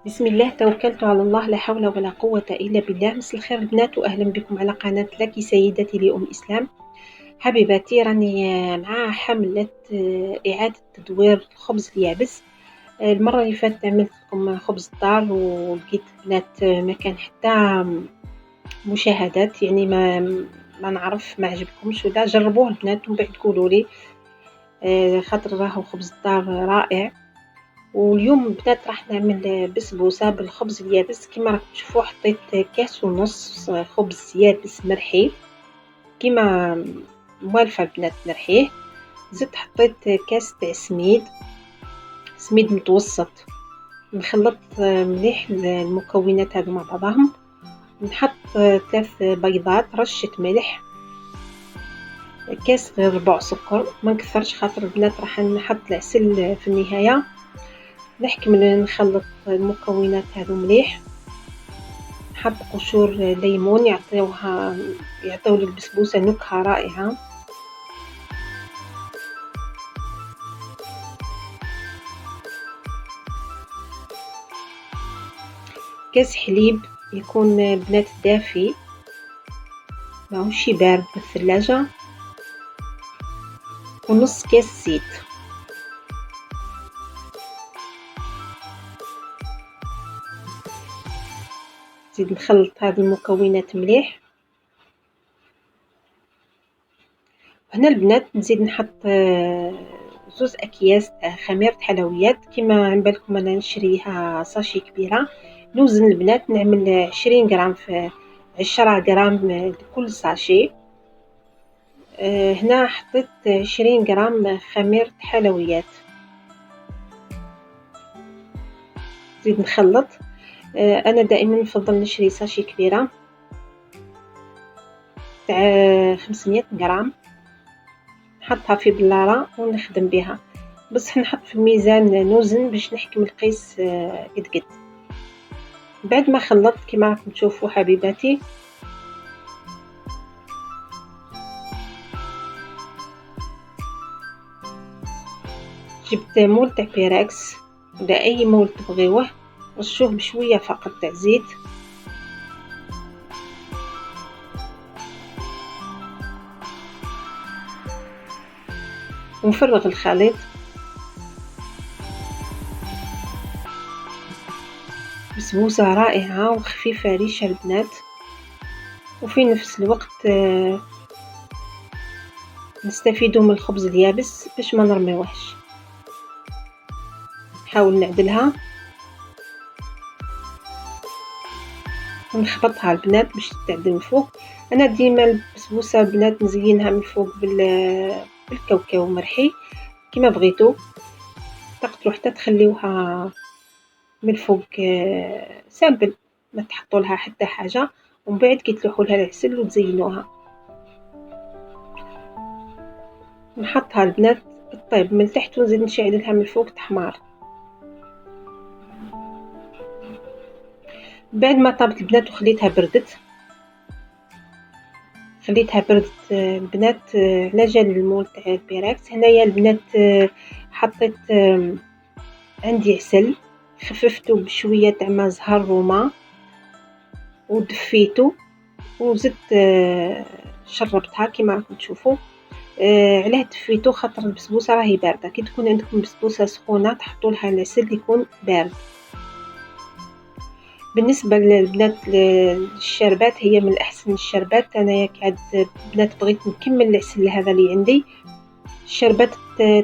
بسم الله توكلت على الله لا حول ولا قوة إلا بالله. مساء الخير البنات وأهلا بكم على قناة لك سيدتي لأم إسلام. حبيباتي راني مع حملة إعادة تدوير الخبز اليابس. المرة اللي فاتت عملت لكم خبز الدار ولقيت البنات ما كان حتى مشاهدات، يعني ما نعرف ما عجبكمش ولا جربوه البنات ومن بعد تقولوا لي، خاطر راهو خبز الدار رائع. واليوم بنات راح نعمل بسبوسة بالخبز اليابس. كما راكم تشوفوا حطيت كاس ونص خبز يابس مرحي كما موالفة البنات نرحيه. زدت حطيت كاس تاع سميد متوسط. نخلط مليح المكونات هذو مع بعضهم. نحط 3 بيضات، رشة ملح، كاس غير ربع سكر، ما نكثرش خاطر البنات راح نحط العسل في النهاية. نحكم نخلط المكونات هذو مليح. نحط قشور ليمون يعطيو للبسبوسة نكهة رائعة. كاس حليب يكون بنات دافي ماهوش بارد من الثلاجة، ونص كاس زيت. نزيد نخلط هذه المكونات مليح. هنا البنات نزيد نحط 2 أكياس تاع خميرة حلويات. كما عن بالكم انا نشريها ساشي كبيرة. نوزن البنات نعمل 20 غرام في 10 غرام لكل ساشي. هنا حطيت 20 غرام خميرة حلويات. نزيد نخلط. انا دائما نفضل نشري ساشي كبيرة تاع 500 غرام، نحطها في بلارة ونخدم بها. بس نحط في الميزان نوزن باش نحكم القيس قد قد. بعد ما خلطت كما راكم تشوفوا حبيباتي، جبت مول تاع بيراكس ولا اي مول تبغيوه، رشوه بشويه فقط تاع زيت، ونفرغ الخليط. بسبوسه رائعه وخفيفه ريشه البنات، وفي نفس الوقت نستفيدوا من الخبز اليابس باش ما نرميوهش. نحاول نعدلها ونخبطها البنات باش تعدل من فوق. انا ديما البسبوسه البنات نزينها من فوق بالكاوكاو مرحي كما بغيتو. تقدروا حتى تخليوها من فوق سامبل، ما تحطوا لها حتى حاجه، ومن بعد كي تلوحوا لها العسل وتزينوها. نحطها البنات طيب من تحت ونزيد نشعل لها من فوق تحمار. بعد ما طابت البنات وخليتها بردت البنات على جال المول تاع البيراكس. هنايا البنات حطيت عندي عسل، خففته بشويه تاع ما زهر روما ودفيته وزدت شربتها كما راكم تشوفوا. علاه دفيته خاطر البسبوسه راهي بارده. كي تكون عندكم بسبوسه سخونه تحطوا لها العسل يكون بارد. بالنسبه للبنات الشربات، هي من احسن الشربات. انا كعاد بنات بغيت نكمل العسل هذا اللي عندي. الشربات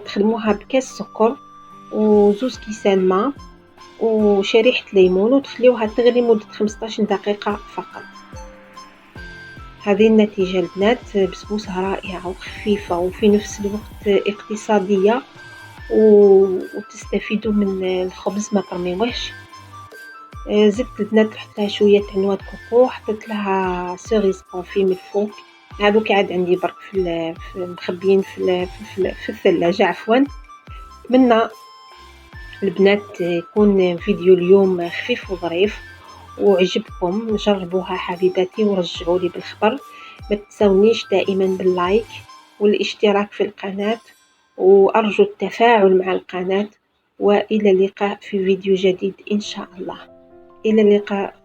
تخدموها بكاس سكر وزوز كيسان ماء وشريحه ليمون وتخليوها تغلي مده 15 دقيقه فقط. هذه النتيجه البنات، بسبوسه رائعه وخفيفه وفي نفس الوقت اقتصاديه وتستفيدوا من الخبز ما ترميوهش. زدت البنات حط لها شويه تاع نواه كوكو، حطيت لها سيريز كونفي من الفوق. هذوك عاد عندي برك في مخبيين في الثلاجه عفوا. نتمنى البنات يكون فيديو اليوم خفيف وظريف وعجبكم. جربوها حبيباتي ورجعوا لي بالخبر. ما تنسونيش دائما باللايك والاشتراك في القناه، وارجو التفاعل مع القناه. وإلى اللقاء في فيديو جديد إن شاء الله. إلى اللقاء.